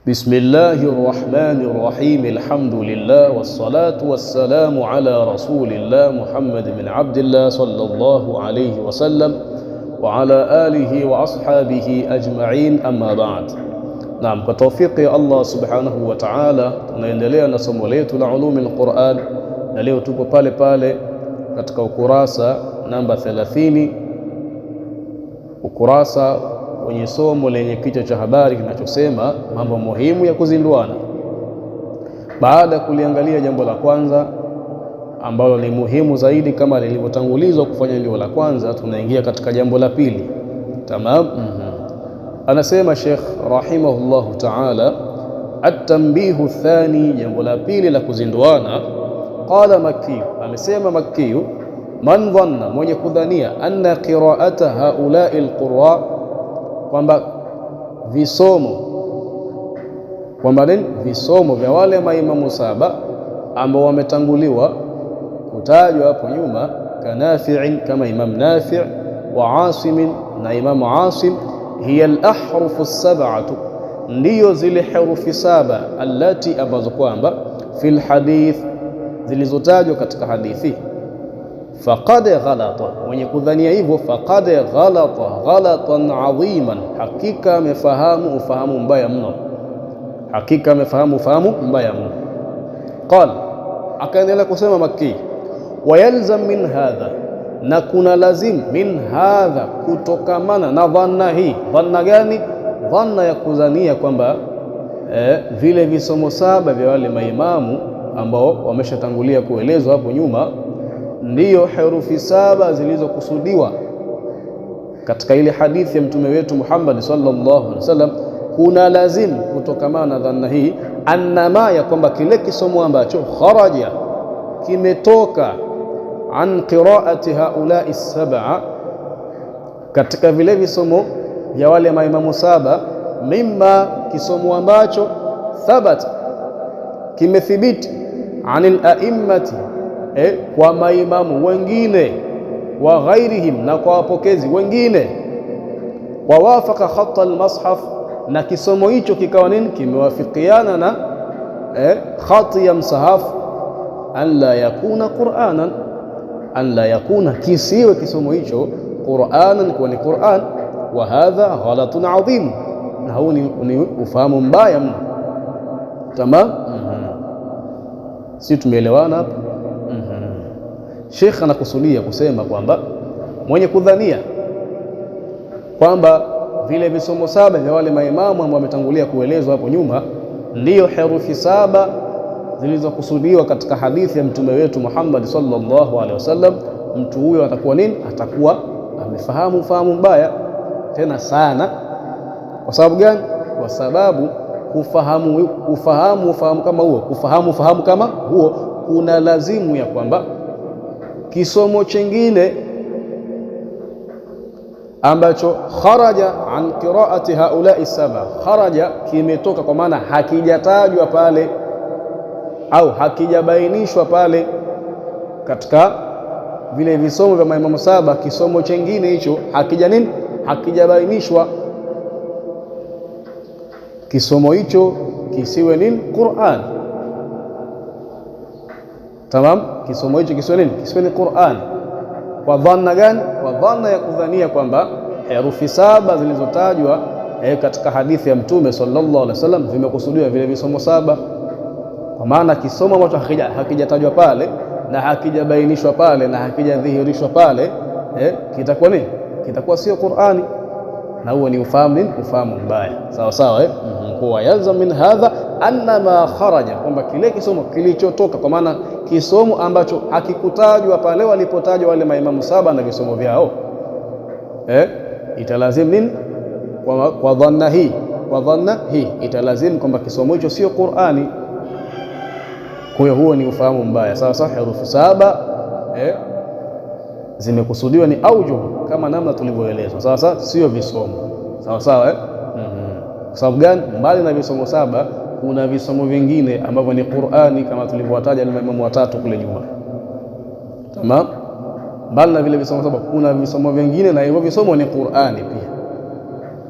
بسم الله الرحمن الرحيم الحمد لله والصلاة والسلام على رسول الله محمد بن عبد الله صلى الله عليه وسلم وعلى آله وأصحابه أجمعين أما بعد. نعم، بتوفيق الله سبحانه وتعالى tunaendelea na somo letu la ulumi al-Qur'an, na leo tupo pale pale katika ukurasa namba 30, ukurasa wenye somo lenye kichwa cha habari kinachosema mambo muhimu ya kuzinduana. Baada ya kuliangalia jambo la kwanza ambalo ni muhimu zaidi kama lilivyotangulizwa kufanya ndio la kwanza, tunaingia katika jambo la pili. Tamam. Anasema Sheikh rahimahullahu ta'ala, at-tanbihu athani, jambo la pili la kuzinduana. Qala Makki, amesema Makki, man dhanna, mwenye kudhania, anna qira'ata haula'i al-qurra, kwamba visomo vya wale maimamu saba ambao wametanguliwa kutajwa hapo nyuma, kanafi'in, kama Imam Nafi' wa Asim na Imam Asim, hiya al-ahrufu as-sab'atu, ndiyo zile herufi saba, allati, ambazo kwamba fil hadith, zilizotajwa katika hadithi. Faqad ghalata, mwenye kudhania hivyo, faqad ghalata ghalatan adhiman, hakika amefahamu ufahamu mbaya mno, hakika amefahamu ufahamu mbaya mno. Qala, akaendelea kusema Makki, wayalzam min hadha, na kuna lazim min hadha, kutokamana na dhanna hii. Dhanna gani? Dhanna ya kudhania kwamba vile visomo saba vya wale maimamu ambao wameshatangulia kuelezwa hapo nyuma ndiyo herufi saba zilizokusudiwa katika ile hadithi ya mtume wetu Muhammad sallallahu alaihi wasallam. Kuna lazim kutokamana na dhanna hii, annama, ya kwamba kile kisomo ambacho kharaja, kimetoka, an qiraati haulai sab'a, katika vile visomo vya wale maimamu saba, mimma, kisomo ambacho thabata, kimethibiti, anil a'immati, kwa maimamu wengine, wa ghairihim, na kwa wapokezi wengine, wawafaka khata al-mushaf, na kisomo hicho kikawa nini? Kimewafikiana na khati ya msahafu. An la yakuna Qur'anan, an la yakuna, kisiwe kisomo hicho Qur'anan, kwa ni Qur'an. Wa hadha ghalatun adhim, na huu ni ufahamu mbaya mno. Tamam. Si tumeelewana hapa? Sheikh anakusudia kusema kwamba mwenye kudhania kwamba vile visomo saba vya wale maimamu ambao wametangulia kuelezwa hapo nyuma ndiyo herufi saba zilizokusudiwa katika hadithi ya mtume wetu Muhammad sallallahu alaihi wasallam, mtu huyo atakuwa nini? Atakuwa amefahamu ufahamu mbaya tena sana. Kwa sababu gani? Kwa sababu kufahamu ufahamu kama huo kuna lazimu ya kwamba kisomo chengine ambacho kharaja an qiraati haulai saba, kharaja, kimetoka, kwa maana hakijatajwa pale au hakijabainishwa pale katika vile visomo vya maimamu saba, kisomo chengine hicho hakijabainishwa, kisomo hicho kisiwe nini? Qur'an. Tamam, kisomo hicho kisiwe nini? Kisiwe ni Qur'an. Kwa dhanna gani? Kwa dhanna ya kudhania kwamba herufi saba zilizotajwa katika hadithi ya mtume sallallahu alaihi wasallam vimekusudiwa vile visomo saba. Kwa maana kisomo ambacho hakijatajwa pale na hakijabainishwa pale na hakijadhihirishwa pale, kitakuwa nini? Kitakuwa sio Qur'ani, na huo ni ufahamu nini? Ufahamu mbaya. Sawa sawa, Kwa yalzam min hadha anna ma kharaja, kwamba kile kisomo kilichotoka, kwa maana kisomo ambacho hakikutajwa pale walipotajwa wale maimamu saba na visomo vyao, italazimu nini? Kwa dhanna hii italazimu kwamba kisomo hicho sio Qur'ani. Kwa hiyo huo ni ufahamu mbaya. Sawa sawa, herufi saba zimekusudiwa ni aujuh, kama namna tulivyoelezwa. Sawa sawa, sio visomo. Sawa sawa, Kwa sababu gani? Mbali na visomo saba kuna visomo vingine ambavyo ni Qur'ani, kama tulivyowataja maimamu watatu kule nyuma. Tamam. Mbali na vile visomo saba kuna visomo vingine, na hivyo visomo ni Qur'ani pia.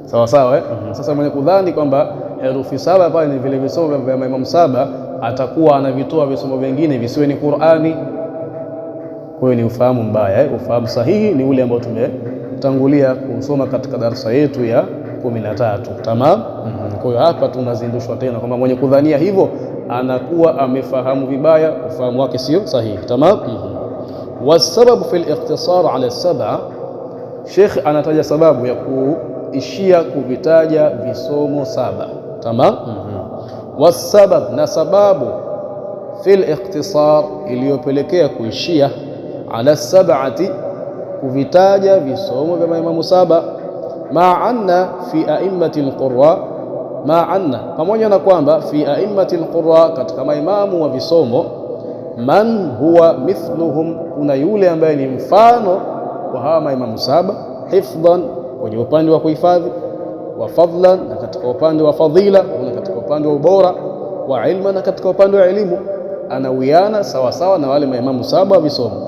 Sawa sawa, Sasa mwenye kudhani kwamba herufi 7 pale ni vile visomo vya maimamu 7, atakuwa anavitoa visomo vingine visiwe ni Qur'ani. Kwa hiyo ni ufahamu mbaya. Ufahamu sahihi ni ule ambao tumetangulia kusoma katika darasa yetu ya 13. Tamam. Kwa hiyo hapa tunazindushwa tena kwamba mwenye kudhania hivyo anakuwa amefahamu vibaya, ufahamu wake sio sahihi. Tamam. Wasababu fi al-iqtisar ala as-sab'a, Sheikh anataja sababu ya kuishia kuvitaja visomo 7. Tamam. Wasabab, na sababu fi al-iqtisar iliyopelekea kuishia ala as-sab'ati, kuvitaja visomo vya maimamu 7, ma'anna fi a'immati al-qurra, ma'anna, pamoja na kwamba fi a'immati al-qurra, katika maimamu wa visomo, man huwa mithluhum, kuna yule ambaye ni mfano wa hawa maimamu 7, hifdhan, kwenye upande wa kuhifadhi, wa fadlan, na katika upande wa fadhila, na katika upande wa ubora, wa ilman, na katika upande wa elimu, anawiana sawa sawa na wale maimamu 7 wa visomo.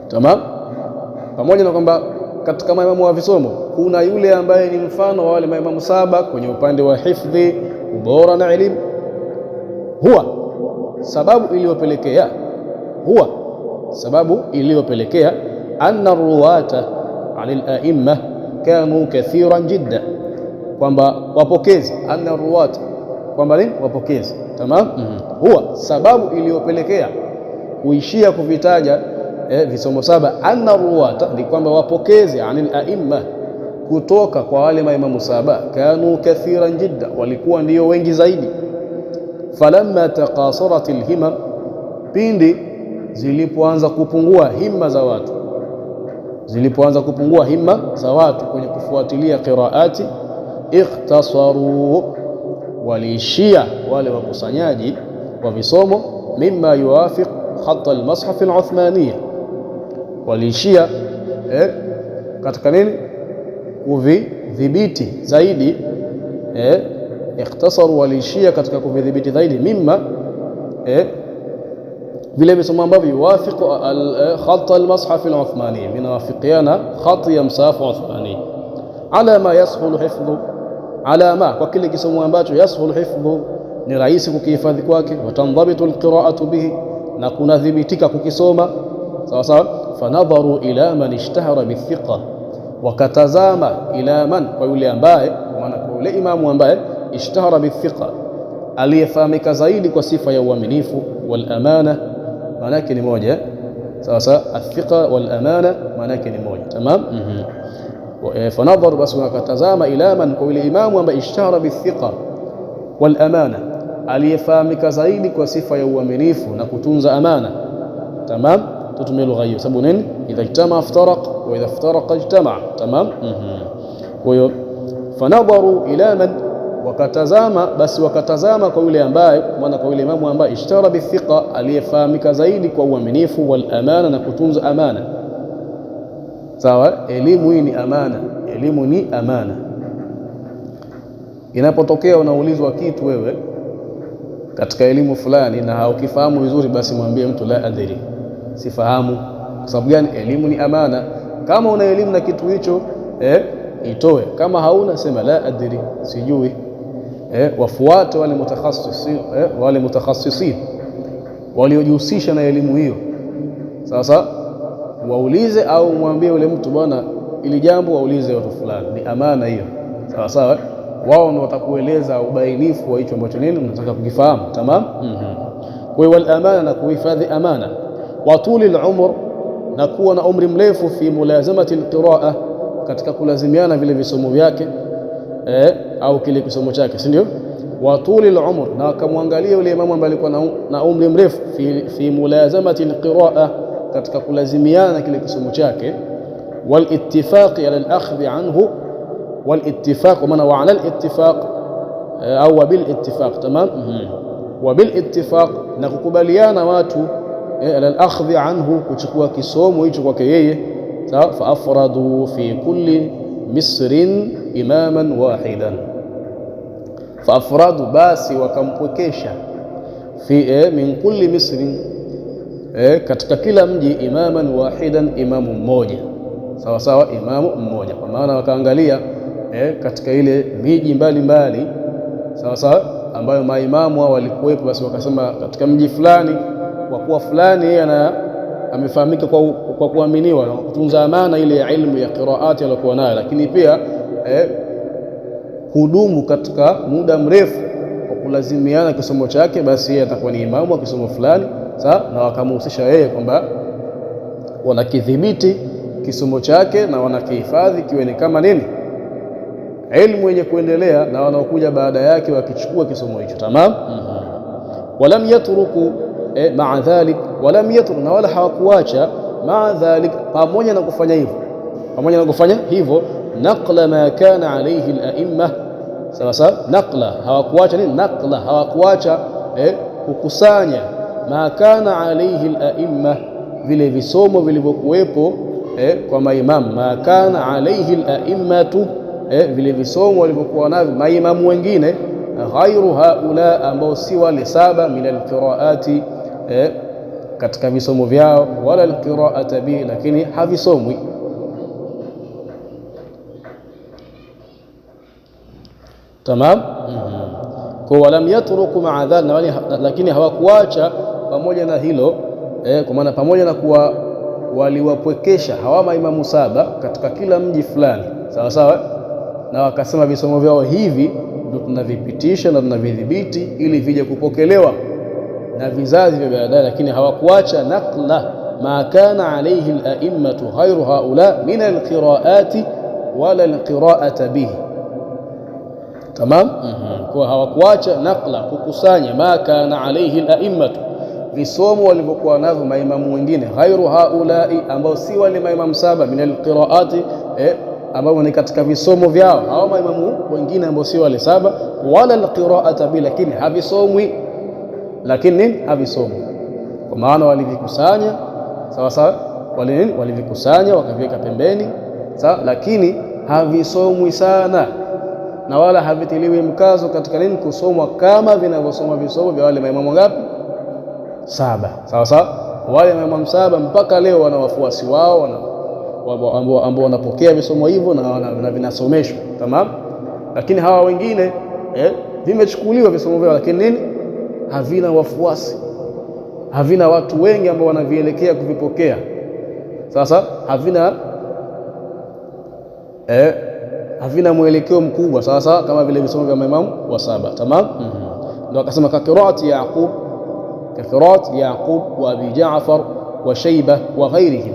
Tamam. Pamoja na kwamba katika maimamu wa visomo kuna yule ambaye ni mfano wa wale maimamu 7 kwenye upande wa hifdhi, ubora na elimu. Huwa sababu iliyopelekea anna ruwata anil a'imma kanu kathiran jidda, kwamba wapokezi, anna ruwata, kwamba ni wapokezi. Tamam. Huwa sababu iliyopelekea kuishia kuvitaja visomo 7, anna ruwata, ni kwamba wapokezi, anil a'imma, kutoka kwa wale maimamu 7, kanu kathiran jidda, walikuwa ndio wengi zaidi. Falamma taqasarat alhimam, pindi zilipoanza kupungua himma za watu, kwenye kufuatilia qiraati, ikhtasaru, waliishia wale wakusanyaji wa visomo, mimma yuwafiq khatta almushaf aluthmaniyya, waliishia katika nini, kuvidhibiti zaidi, ikhtasaru, waliishia katika kuvidhibiti zaidi, mimma, vile visomo ambavyo yuwafiqu khatta almushaf aluthmani, vinawafikiana khati ya msahafu uthmani, ala ma yashulu hifdhu, ala ma, kwa kile kisomo ambacho yashulu hifdhu, ni rahisi kukihifadhi kwake, watandhabitu alqira'atu bihi, na kunadhibitika kukisoma sawa sawa. Fanadharu ila man ishtahara bithiqa, wakatazama ila man, kwa yule ambaye, maana kwa yule imamu ambaye ishtahara bithiqa, aliyefahamika zaidi kwa sifa ya uaminifu, wal amana, maana yake ni moja sawa sawa, athiqa wal amana maana yake ni moja. Tamam. Fanadharu, basi wakatazama ila man, kwa yule imamu ambaye ishtahara bithiqa wal amana, aliyefahamika zaidi kwa sifa ya uaminifu na kutunza amana. Tamam. tutumie lugha hiyo, sababu nini, idha ijtama iftaraq wa idha iftaraqa ijtama. Tamam. Kwa hiyo fanadharu ila man, wakatazama, basi wakatazama kwa yule ambaye, maana kwa yule imamu ambaye ishtara bithiqa, aliyefahamika zaidi kwa uaminifu, wal amana, na kutunza amana. Sawa. Elimu hii ni amana, elimu ni amana. Inapotokea unaulizwa kitu wewe katika elimu fulani na haukifahamu vizuri, basi mwambie mtu la adri, sifahamu. Kwa sababu gani? Elimu ni amana. Kama una elimu na kitu hicho itoe, kama hauna sema la adri, sijui. Wafuate wale mutakhasisin waliojihusisha na elimu hiyo. Sasa waulize, au mwambie yule mtu, bwana, ili jambo waulize watu fulani, ni amana hiyo. Sawa sawa. Wao ndio watakueleza ubainifu wa hicho ambacho nini unataka kukifahamu. Tamam. Kwa hiyo wal amana, na kuhifadhi amana, wa tuli al-umr, na kuwa na umri mrefu, fi mulazamati al-qira'a, katika kulazimiana vile visomo vyake au kile kisomo chake, si ndio? Wa tuli al-umr, na akamwangalia yule imamu ambaye alikuwa na umri mrefu, fi mulazamati al-qira'a, katika kulazimiana kile kisomo chake, wal ittifaq ala al-akhdh anhu, والاتفاق ومن وعلى الاتفاق au بالاتفاق. تمام. وبالاتفاق, na kukubaliana watu ala al-akhdh anhu, kuchukua kisomo hicho kwake yeye. Sawa. Fa afradu fi kulli misrin imaman wahidan, fa afradu, basi wakampwekesha, fi min kulli misrin, katika kila mji, imaman wahidan, imamu mmoja. Sawa sawa, imamu mmoja. Kwa maana wakaangalia katika ile miji mbalimbali sawa sawa, ambayo maimamu hao walikuwepo, basi wakasema katika mji fulani, kwa kuwa fulani yeye amefahamika kwa kuaminiwa na kutunza amana ile ya ilmu ya qiraati aliyokuwa nayo, lakini pia hudumu katika muda mrefu kwa kulazimiana kisomo chake, basi yeye atakuwa ni imamu wa kisomo fulani, sawa, na wakamhusisha yeye kwamba wanakidhibiti kisomo chake na wanakihifadhi kiwe ni kama nini, ilmu yenye kuendelea, na wanaokuja baada yake wakichukua kisomo hicho. Tamam. Walam yatruku maa dhalik, walam yatruku, na wala hawakuacha maa dhalik, pamoja na kufanya hivyo, naqla ma kana alayhi al-a'imma, sawa sawa, naqla, hawakuacha nini, naqla, hawakuacha kukusanya ma kana alayhi al-a'imma, vile visomo vilivyokuwepo kwa maimamu, ma kana alayhi al-a'immatu, vile visomo walivyokuwa navyo maimamu wengine, ghairu haula, ambao si wale saba, min alqiraati, katika visomo vyao, wala alqiraata bi, lakini havisomwi. Tamam. Kwa walam yatruku maa dhalika, lakini hawakuacha pamoja na hilo, kwa maana pamoja na kuwa waliwapwekesha hawa maimamu saba katika kila mji fulani, sawa sawa, na wakasema visomo vyao hivi ndio tunavipitisha na tunavidhibiti ili vije kupokelewa na vizazi vya baadaye, lakini hawakuacha naqla ma kana alayhi al-a'immatu ghayru haula min al-qira'ati wala al-qira'ata bihi. Tamam. Kwa hawakuacha naqla, kukusanya ma kana alayhi al-a'immatu, visomo walivyokuwa navyo maimamu wengine, ghairu haulai, ambao si wale maimamu saba, min al-qira'ati, ambao ni katika visomo vyao hao maimamu wengine ambao si wale saba, wala alqiraata bi, lakini havisomwi, kwa maana walivikusanya, sawa sawa, walivikusanya wakaviweka pembeni, sawa, lakini havisomwi sana na wala havitiliwi mkazo katika nini, kusomwa kama vinavyosoma visomo vya wale maimamu ngapi, saba, sawa sawa. Wale maimamu saba mpaka leo wana wafuasi wao ambao wanapokea visomo hivyo na vinasomeshwa. Tamam. Lakini hawa wengine vimechukuliwa visomo vyao, lakini nini, havina wafuasi, havina watu wengi ambao wanavielekea kuvipokea. Sasa havina mwelekeo mkubwa, sawa sawa, kama vile visomo vya maimamu wa saba. Tamam. Ndio akasema kakirati Yaqub wa Abi Ja'far wa Shayba wa ghairihim,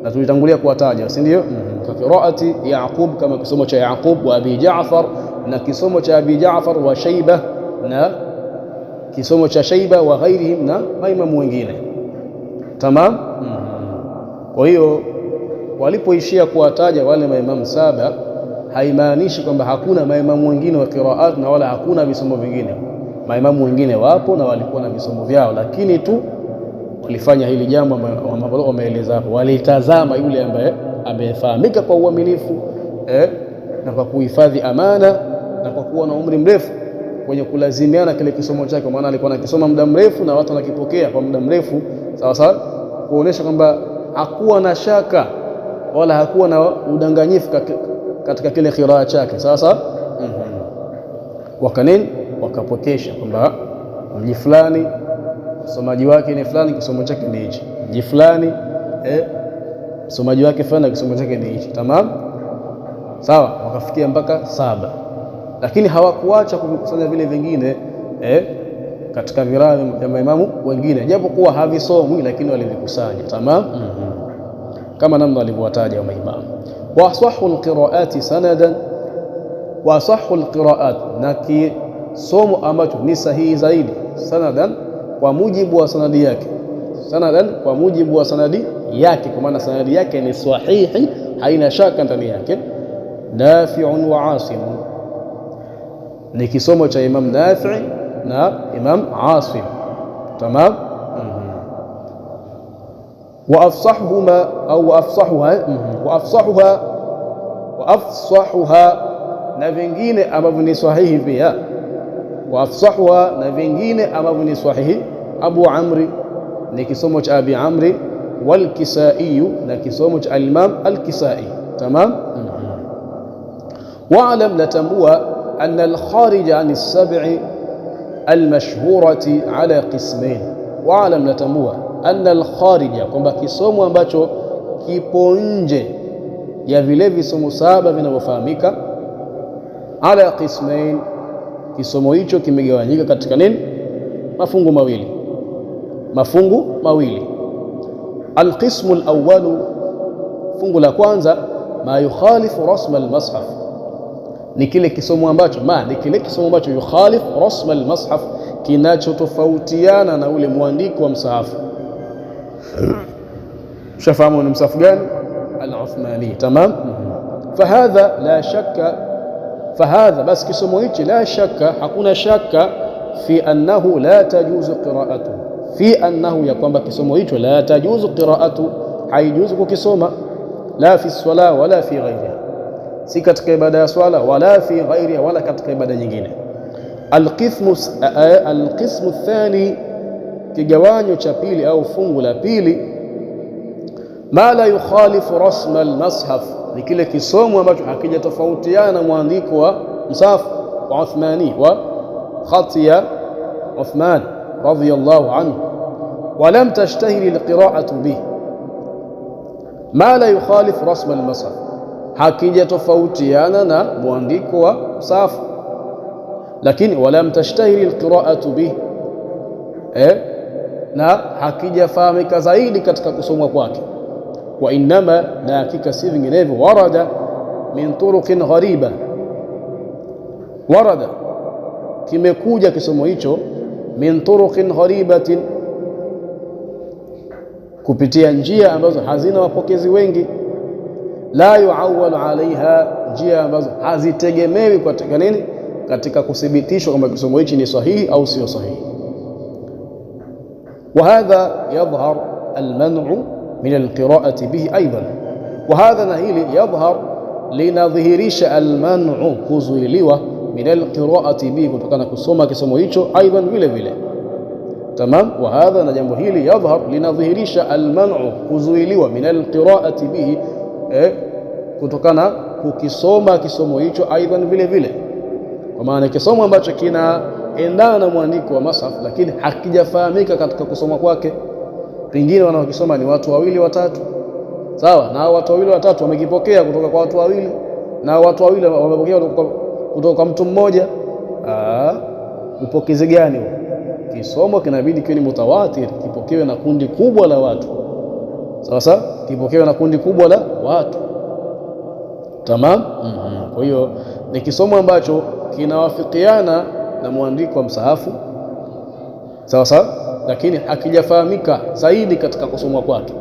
na tulitangulia kuwataja, si ndio? Kwa qiraati Yaqub, kama kisomo cha Yaqub, wa Abi Ja'far, na kisomo cha Abi Ja'far, wa Shayba, na kisomo cha Shayba, wa ghairihim, na maimamu wengine. Tamam. Kwa hiyo walipoishia kuwataja wale maimamu saba, haimaanishi kwamba hakuna maimamu wengine wa qiraat na wala hakuna visomo vingine. Maimamu wengine wapo na walikuwa na visomo vyao, lakini tu walifanya hili jambo ambalo wameeleza hapo, walitazama yule ambaye amefahamika kwa uaminifu na kwa kuhifadhi amana na kwa kuwa na umri mrefu kwenye kulazimiana kile kisomo chake, maana alikuwa anakisoma muda mrefu na watu wanakipokea kwa muda mrefu, sawa sawa, kuonesha kwamba hakuwa na shaka wala hakuwa na udanganyifu katika kile qiraa chake, sawa sawa. Wakapokesha kwamba mji fulani msomaji wake ni fulani, kisomo chake ni hichi, mji fulani msomaji wake fulani, kisomo chake ni hichi. Tamam, sawa. Wakafikia mpaka saba, lakini hawakuacha kuvikusanya vile vingine katika viraa vya maimamu wengine, japo kuwa havisomwi, lakini walivikusanya. Tamam. Kama namna walivyowataja wa maimamu. Wa asahhu alqiraati sanadan, wa asahhu alqiraat, na kisomo ambacho ni sahihi zaidi, sanadan, kwa mujibu wa sanadi yake, sanadan, kwa mujibu wa sanadi yake, kwa maana sanadi yake ni sahihi, haina shaka ndani yake. Nafi'un wa Asim, ni kisomo cha Imam Nafi' na Imam Asim. Tamam. Wa afsahuhuma au wa afsahuha, na vingine ambavyo ni sahihi pia, wa afsahuha, na vingine ambavyo ni sahihi. Abu Amri, ni kisomo cha Abi Amri, wal Kisai, na kisomo cha al-Imam al-Kisai. Tamam. Wa'lam, natambua, أن الخارج عن السبع المشهورة على قسمين. Waalam, natambua anna al-kharija, kwamba kisomo ambacho kipo nje ya vile visomo saba vinavyofahamika, ala qismain, kisomo hicho kimegawanyika katika nini? Mafungu mawili. Alqismu alawwalu, fungu la kwanza, ma yukhalifu rasm almushaf, ni kile kisomo ambacho yukhalifu rasm almushaf, kinachotofautiana na ule mwandiko wa msahafu. Shafahamu ni msahafu gani? Al-Uthmani. Tamam. Fahadha, bas kisomo hichi, la shakka, hakuna shaka, fi annahu la tajuzu qira'atu, fi annahu, ya kwamba kisomo hicho la tajuzu qira'atu, haijuzu kukisoma, la fi swala wala fi ghairiha, si katika ibada ya swala wala fi ghairiha, wala katika ibada nyingine. Alqismu athani, kigawanyo cha pili au fungu la pili, ma la yukhalifu rasma almushaf, ni kile kisomo ambacho hakijatofautiana na mwandiko wa msahafu wa Uthmani, wa khati ya Uthman radhiyallahu anhu. Walam tashtahiri alqira'atu bihi, ma la yukhalifu rasma almushaf, hakijatofautiana na mwandiko wa msahafu, lakini walam tashtahiri alqira'atu bihi, na hakijafahamika zaidi katika kusomwa kwake. Wa innama, na hakika si vinginevyo, warada min turuqin ghariba, warada, kimekuja kisomo hicho, min turuqin gharibatin, kupitia njia ambazo hazina wapokezi wengi, la yuawwalu alaiha, njia ambazo hazitegemewi katika nini? Katika kuthibitishwa kwamba kisomo hichi ni sahihi au sio sahihi. Wa hadha yadhhar alman'u min alqira'ati bihi aidan, wa hadha, na hili, yadhhar, linadhihirisha, alman'u, kuzuiliwa, min alqira'ati bihi, kutokana kusoma kisomo hicho, aidan, vile vile. Tamam. Wa hadha, na jambo hili, yadhhar, linadhihirisha, alman'u, kuzuiliwa, min alqira'ati bihi, kutokana kukisoma kisomo hicho, aidan, vile vile, kwa maana kisomo ambacho kinaendana na mwandiko wa mashaf, lakini hakijafahamika katika kusoma kwake. Pengine wanaokisoma ni watu wawili watatu, sawa, na watu wawili watatu wamekipokea kutoka kwa watu wawili, na watu wawili wamepokea kutoka kwa mtu mmoja. Upokezi gani huo? Kisomo kinabidi kiwe ni mutawatir, kipokewe na kundi kubwa la watu, sawa, kipokewe na kundi kubwa la watu. Tamam. Kwa hiyo ni kisomo ambacho kinawafikiana na mwandiko wa msahafu, sawa, lakini hakijafahamika zaidi katika kusomwa kwake,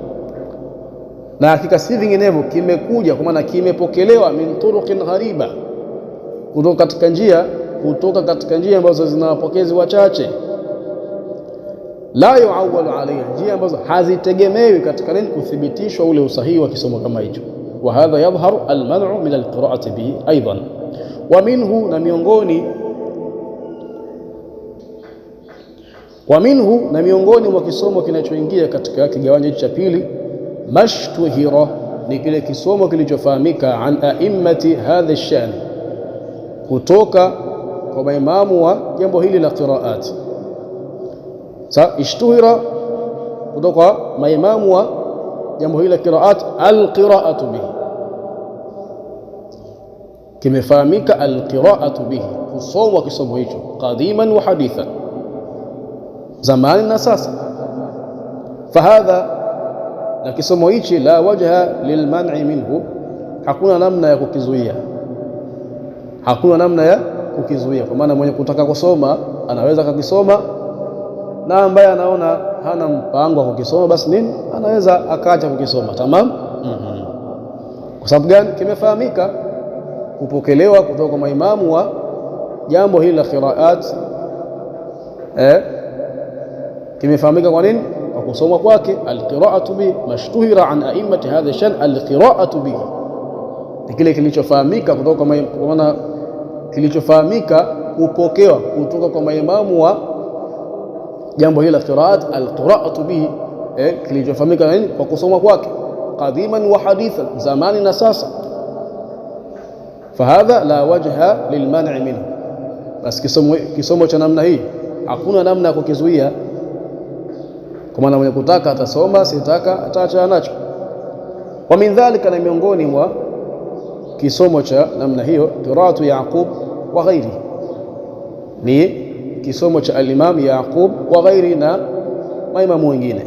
na hakika si vinginevyo kimekuja, kwa maana kimepokelewa min turuqin ghariba, kutoka katika njia ambazo zina wapokezi wachache, la yuawwalu alayha, njia ambazo hazitegemewi katika nini? Kuthibitishwa ule usahihi wa kisomo kama hicho. Wa hadha yadhharu alman'u min alqira'ati bihi aidan. Wa minhu, na miongoni mwa kisomo kinachoingia katika kigawanyo cha pili, mashtuhira, ni kile kisomo kilichofahamika, an a'immati hadha ash-sha'n, kutoka kwa maimamu wa jambo hili la qiraat. Ishtuhira, kutoka kwa maimamu wa jambo hili la qiraat, alqira'atu bihi, kimefahamika alqira'atu bihi, kusomwa kisomo hicho, qadiman wa hadithan, zamani na sasa. Fahadha, na kisomo hichi, la wajha lilman'i minhu, hakuna namna ya kukizuia, kwa maana mwenye kutaka kusoma anaweza kakisoma, na ambaye anaona hana mpango wa kukisoma, basi nini, anaweza akaacha kukisoma. Tamam. Kwa sababu gani? Kimefahamika kupokelewa kutoka kwa maimamu wa jambo hili la qiraat, kimefahamika kwa nini? Kwa kusoma kwake. Alqira'atu bihi mashtuhira an a'immati hadha shan, alqira'atu bihi ni kile kilichofahamika kutoka, kwa maana kilichofahamika kupokewa kutoka kwa maimamu wa jambo hili la qiraat. Alqira'atu bihi, kilichofahamika nini? Kwa kusoma kwake, qadiman wa hadithan, zamani na sasa. fahadha la wajha lilman'i minhu. Basi kisomo cha namna hii hakuna namna ya kukizuia, kwa maana mwenye kutaka atasoma, sitaka ataacha nacho. Wa min dhalika, na miongoni mwa kisomo cha namna hiyo, qiraatu Yaqub wa ghairi, ni kisomo cha al-Imam Yaqub wa ghairi, na maimamu wengine.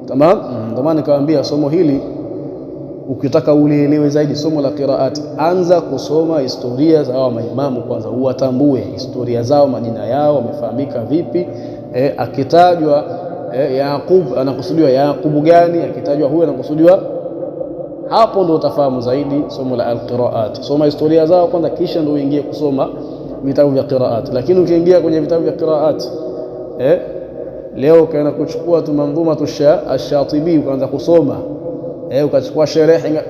Tamam. Ndio maana nikawaambia somo hili ukitaka ulielewe zaidi somo la qiraati, anza kusoma historia za hao maimamu kwanza, uwatambue historia zao, majina yao wamefahamika vipi. Akitajwa Yaqub anakusudiwa Yaqub gani, akitajwa huyo anakusudiwa, hapo ndio utafahamu zaidi somo la al-qiraat. Soma historia zao kwanza, kisha ndio uingie kusoma vitabu vya qiraat. Lakini ukiingia kwenye vitabu vya qiraat leo ukaenda kuchukua tu manzuma ash-Shatibi ukaanza kusoma ukachukua sherehe,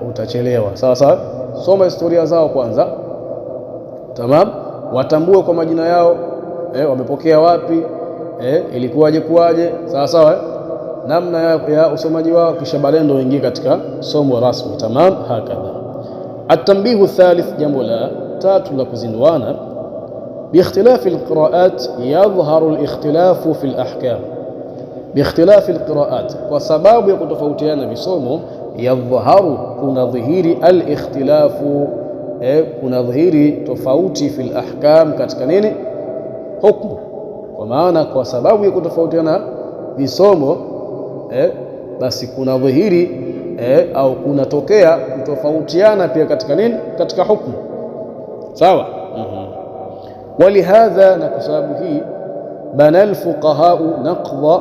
utachelewa. Sawa sawa, soma historia zao kwanza. Tamam, watambue kwa majina yao, wamepokea wapi, ilikuwaje kuwaje, sawa sawa, namna ya usomaji wao, kisha baadaye ndio uingie katika somo rasmi. Tamam, hakadha. At-tanbihu thalith, jambo la tatu la kuzinduana, باختلاف القراءات يظهر الاختلاف في الأحكام. باختلاف القراءات، وسبب يكتفاوتيana visomo, yadhharu, kuna dhihiri, al-ikhtilafu, kuna dhihiri tofauti, fil ahkam, katika nini, hukumu. Kwa maana kwa sababu ya kutofautiana visomo basi kuna dhihiri au kunatokea kutofautiana pia katika nini, katika hukumu. Sawa. Walihadha, na kwa sababu hii, bana alfuqahau naqdha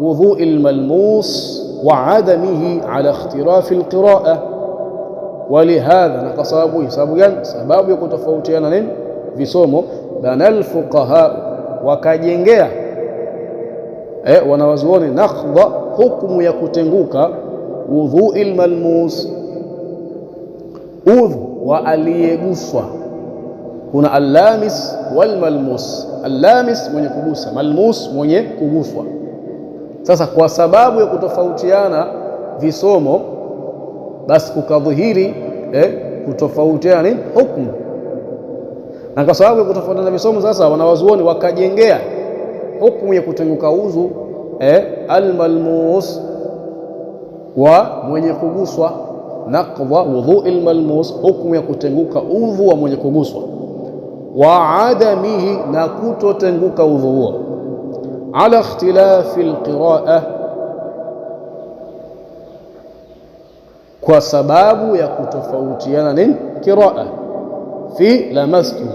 wudhu'i almalmus wa adamihi ala ikhtilafi alqira'a. Walihadha, na kwa sababu hii, sababu gani? Sababu ya kutofautiana nini visomo, bana alfuqahau, wakajengea wanawazuoni naqdha, hukumu ya kutenguka, wudhu'i almalmus, udhu wa aliyeguswa. Kuna allamis wal malmus, allamis mwenye kugusa, malmus mwenye kuguswa. Sasa kwa sababu ya kutofautiana visomo, basi kukadhihiri kutofautiana ni hukumu. Na kwa sababu ya kutofautiana visomo, sasa wanawazuoni wakajengea hukumu ya kutenguka udhu almalmus, wa mwenye kuguswa, naqdha wudhu'il malmus, hukumu ya kutenguka udhu wa mwenye kuguswa, wa adamihi, na kutotenguka udhu huo, ala ikhtilafi alqira'a, kwa sababu ya kutofautiana nini, qira'a, fi lamastum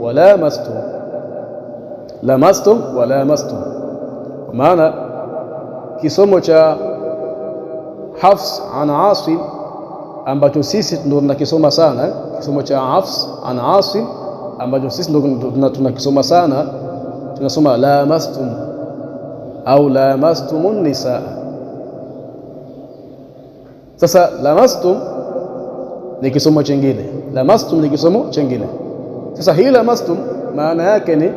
wa lamastum, lamastum wa lamastum. Maana kisomo cha Hafs an Asim ambacho sisi ndio tunakisoma sana, kisomo cha Hafs an Asim ambacho sisi ndio tunakisoma sana, tunasoma lamastum au lamastumun nisaa. Sasa lamastum ni kisomo chingine, lamastum ni kisomo chingine. Sasa hii lamastum maana yake ni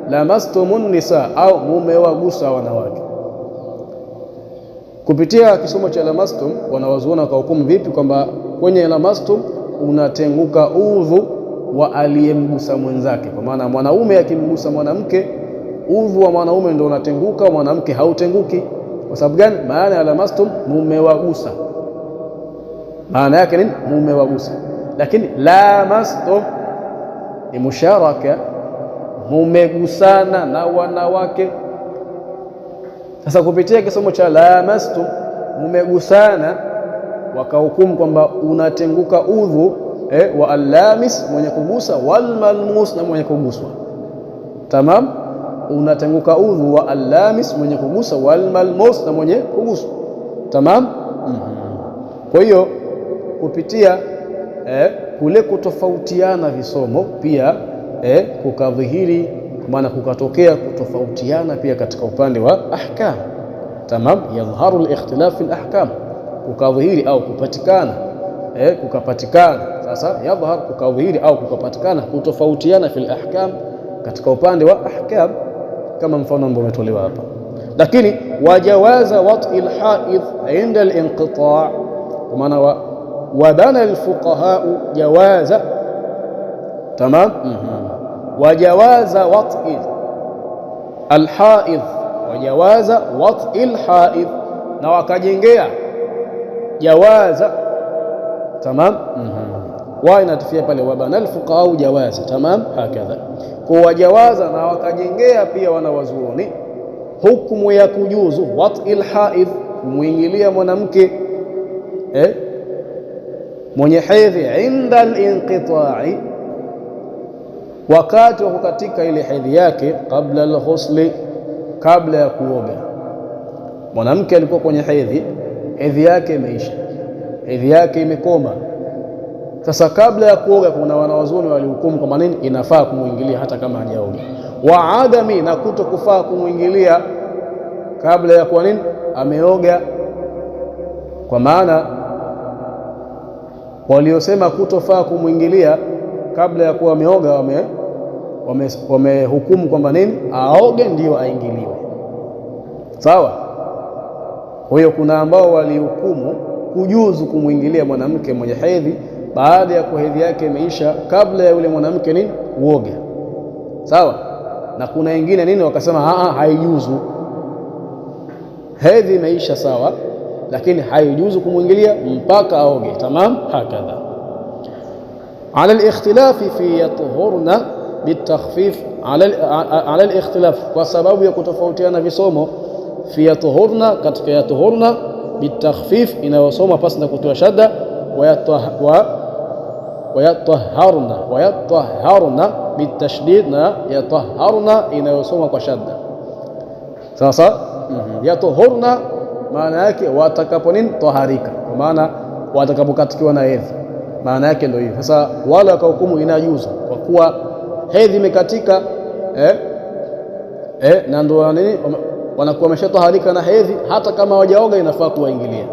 lamastumun nisaa, au mumewagusa wanawake. Kupitia kisomo cha lamastum, wanawazuona kwa hukumu vipi kwamba kwenye lamastum unatenguka udhu wa aliyemgusa mwenzake. Kwa maana mwanaume akimgusa mwanamke, udhu wa mwanaume ndio unatenguka, mwanamke hautenguki. Kwa sababu gani? Maana ya lamastum, mumewagusa, maana yake nini? Mumewagusa. Lakini lamastum ni musharaka, mumegusana na wanawake. Sasa kupitia kisomo cha lamastum, mumegusana, wakahukumu kwamba unatenguka udhu wa allamis, mwenye kugusa, wal malmus, na mwenye kuguswa. Tamam, unatenguka udhu wa allamis, mwenye kugusa, wal malmus, na mwenye kuguswa. Tamam. Kwa hiyo kupitia kule kutofautiana visomo pia kukadhihiri, kwa maana kukatokea kutofautiana pia katika upande wa ahkam. Tamam, yadhharu al-ikhtilaf fi al-ahkam, kukadhihiri au kupatikana kukapatikana. Sasa yadhhar, kukadhihiri au kukapatikana kutofautiana fi al-ahkam, katika upande wa ahkam, kama mfano ambao umetolewa hapa. Lakini wajawaza wat'i al-haidh inda al-inqita', kwa maana وبنى الفقهاء جواز تمام وجواز وطئ الحائض وجواز وطئ الحائض na wakajengea jawaza tamam wa inatufia pale wabana alfuqaha jawaza tamam hakadha kwa jawaza na wakajengea pia wanawazuoni hukumu ya kujuzu wat'il haidh muingilia mwanamke mwenye hedhi inda al-inqita'i wakati wa kukatika ile hedhi yake kabla al-ghusli kabla ya kuoga. Mwanamke alikuwa kwenye hedhi yake imeisha, hedhi yake imekoma. Sasa kabla ya kuoga kuna wanawazuoni walihukumu kwamba nini inafaa kumuingilia hata kama hajaoga. Wa adami na kutokufaa kumuingilia kabla ya kuwa nini ameoga, kwa maana waliosema kutofaa kumuingilia kabla ya kuwa ameoga wamehukumu kwamba nini aoge ndiyo aingiliwe. Sawa. Kwa hiyo kuna ambao walihukumu kujuzu kumuingilia mwanamke mwenye hedhi baada ya hedhi yake imeisha kabla ya yule mwanamke nini kuoga. Sawa. Na kuna wengine nini wakasema haijuzu, hedhi imeisha sawa, lakini haijuzu kumuingilia mpaka aoge. Tamam hakadha. Ala al-ikhtilafi fi yatuhurna bitakhfif ala al-ikhtilaf, kwa sababu ya kutofautiana visomo fi yatuhurna, katika yatuhurna bitakhfif inayosoma pasi na kutoa shadda, wayatahharna bitashdid, na yatahharna inayosoma kwa shadda. Sasa yatuhurna maana yake watakapo nini taharika, kwa maana watakapokatikiwa na hedhi, maana yake ndio hiyo. Sasa wale wakahukumu inajuzu kwa kuwa hedhi imekatika na ndio nini wanakuwa wameshataharika na hedhi, hata kama hawajaoga inafaa kuwaingilia.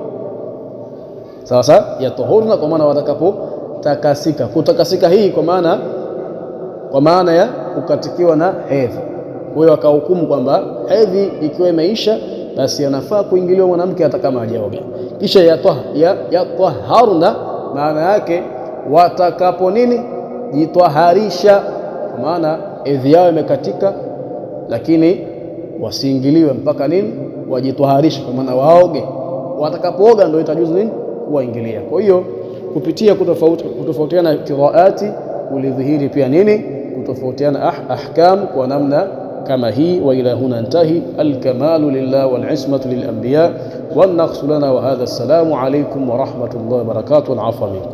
Sasa yatuhurna kwa maana watakapotakasika, kutakasika hii kwa maana ya kukatikiwa na hedhi. Kwa hiyo wakahukumu kwamba hedhi ikiwa imeisha basi yanafaa kuingiliwa mwanamke hata kama hajaoga. Kisha yatahharna maana yake watakapo nini jitwaharisha, kwa maana hedhi yao imekatika lakini wasiingiliwe mpaka nini wajitwaharisha, kwa maana waoge. Watakapooga ndio itajuzu nini kuwaingilia. Kwa hiyo kupitia kutofautiana qiraati ulidhihiri pia nini kutofautiana ahkam kwa namna kama hii. Wa ila huna intahi. Alkamalu lillah wal ismatu lil anbiya wan naqsu lana wa hadha. Assalamu alaykum wa rahmatullahi wa barakatuh. Al afwa minkum.